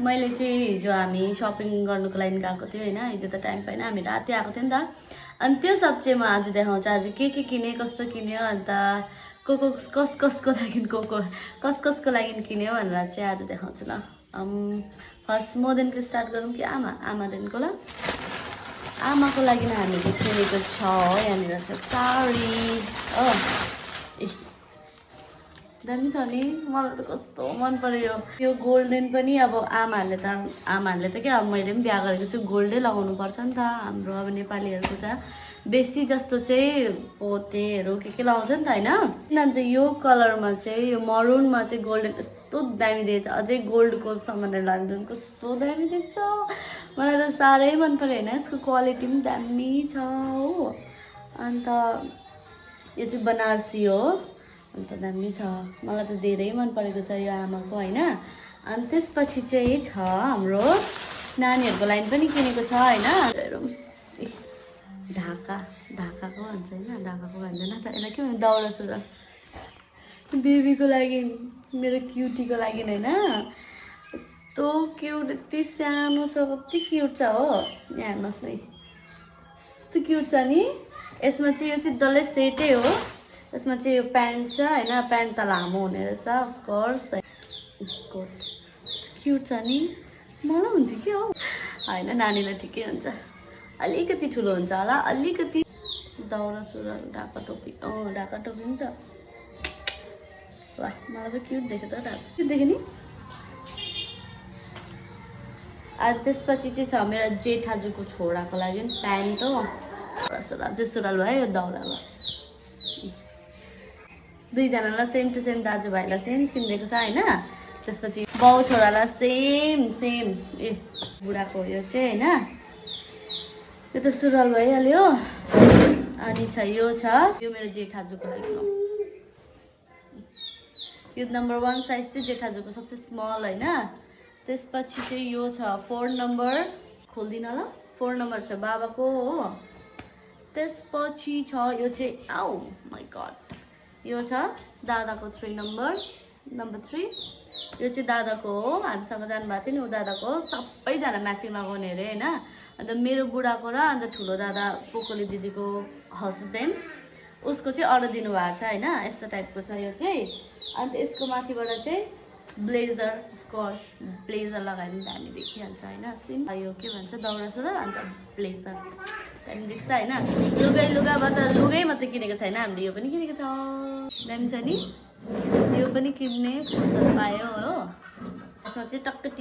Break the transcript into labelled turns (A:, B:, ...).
A: मैले चाहिँ हिजो हामी सपिङ गर्नुको लागि गएको थियो हैन। हिजो त टाइम पाएन, हामी राति आएको थियो नि त। अनि त्यो सब चाहिँ म आज देखाउँछु। आज के किने, कस्तो किन्यो, अन्त कसको लागि कसको लागि किन्यो भनेर चाहिँ आज देखाउँछु ल। फर्स्ट मदेखिको स्टार्ट गरौँ कि आमादेखिको ल। आमाको लागि हामीले किनेको छ यहाँनिर चाहिँ साडी हो। दामी छ नि, मलाई त कस्तो मन पर्यो यो गोल्डन पनि। अब आमाहरूले त के, अब मैले पनि बिहा गरेको छु, गोल्डै लगाउनु पर्छ नि त। हाम्रो अब नेपालीहरूको त बेसी जस्तो चाहिँ पोतेहरू के लगाउँछ नि त हैन। अन्त यो कलरमा चाहिँ, यो मरुनमा चाहिँ गोल्डन यस्तो दामी देख्छ। अझै गोल्डको सामानहरू लानु कस्तो दामी देख्छ। मलाई त साह्रै मन पर्यो हैन। यसको क्वालिटी पनि दामी छ हो। अन्त यो चाहिँ बनारसी हो, अन्त दामी छ। मलाई त धेरै मन परेको छ यो आमाको हैन। अनि त्यसपछि चाहिँ छ हाम्रो नानीहरूको लागि पनि किनेको छ हैन। ढाकाको भन्छ हैन, ढाकाको भन्दैन त, यसलाई के भन्छ, दौरा सुरुवाल। बेबीको लागि, मेरो क्युटीको लागि हैन। यस्तो क्युट, यति सानो छ, कति क्युट छ हो। यहाँ हेर्नुहोस् न, यस्तो क्युट छ नि। यसमा चाहिँ यो चाहिँ डल्लै सेटै हो। यसमा चाहिँ यो प्यान्ट छ हैन, प्यान्ट त लामो हुने रहेछ अफकोर्स। कोट क्युट छ नि, मलाई हुन्छ कि हो हैन, नानीलाई ठिकै हुन्छ। अलिकति ठुलो हुन्छ होला, अलिकति। दौरा सुरुवाल, ढाका टोपी, ढाका टोपी पनि छ। वाह, मलाई त क्युट देख्यो त, ढाका क्युट देख्यो नि। अनि त्यसपछि चाहिँ छ मेरो जेठाजुको छोराको लागि प्यान्ट हो। दौरा सुरुवाल, त्यो सुरुवाल भयो, यो दौरा भयो। दुईजनालाई सेम टु सेम, दाजुभाइलाई सेम किनिदिएको छ हैन। त्यसपछि बाउ छोरालाई सेम ए बुढाको यो चाहिँ हैन। यो त सुरुवाल भइहाल्यो। अनि यो मेरो जेठाजुको लागि हो। यो नम्बर 1 साइज चाहिँ जेठाजुको सबसे स्मल हैन। त्यसपछि चाहिँ यो छ 4 नम्बर, खोल्दिन ल। 4 नम्बर छ बाबाको हो। त्यसपछि छ यो चाहिँ, आउ माय गॉड, यो छ दादाको 3 नम्बर, नम्बर 3। यो चाहिँ दादाको हो, हामीसँग जानुभएको थियो नि, ऊ दादाको हो। सबैजना म्याचिङ लगाउने अरे हैन। अन्त मेरो बुढाको र अन्त ठुलो दादा पोकोली दिदीको हस्बेन्ड, उसको चाहिँ अर्डर दिनुभएको छ हैन। यस्तो टाइपको छ यो चाहिँ। अन्त यसको माथिबाट चाहिँ ब्लेजर, अफकोर्स ब्लेजर लगायो भने दामी देखिहाल्छ हैन। यो के भन्छ, दौरा सुरुवाल, अन्त ब्लेजर दामी देख्छ हैन। लुगै मात्रै किनेको छैन हामीले, यो पनि किनेको छ। दामी छ नि, यो पनि किन्ने फुर्सद पायो हो। यसमा चाहिँ टक्क